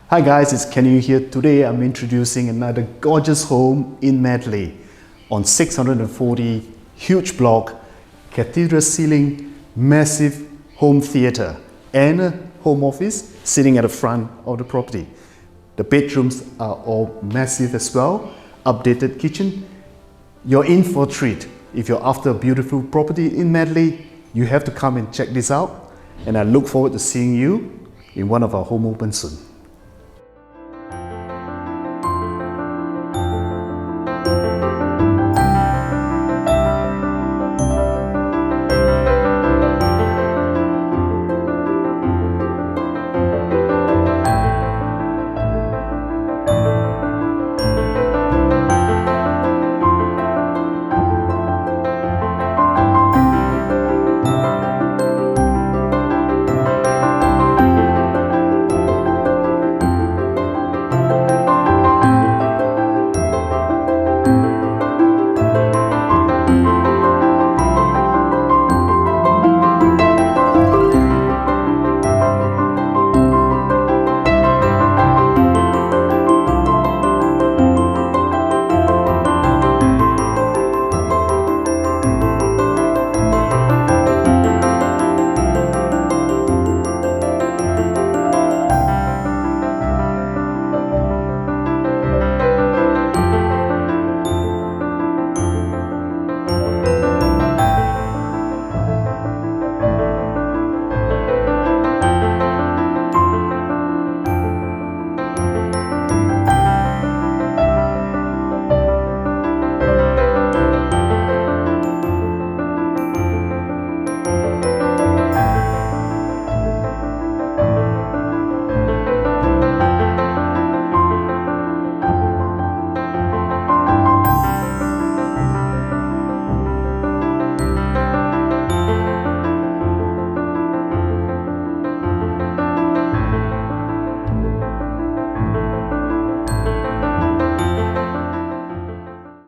Hi guys, it's Kenny here. Today I'm introducing another gorgeous home in Madeley on 640 huge block, cathedral ceiling, massive home theatre and a home office sitting at the front of the property. The bedrooms are all massive as well, updated kitchen. You're in for a treat. If you're after a beautiful property in Madeley, you have to come and check this out, and I look forward to seeing you in one of our home opens soon.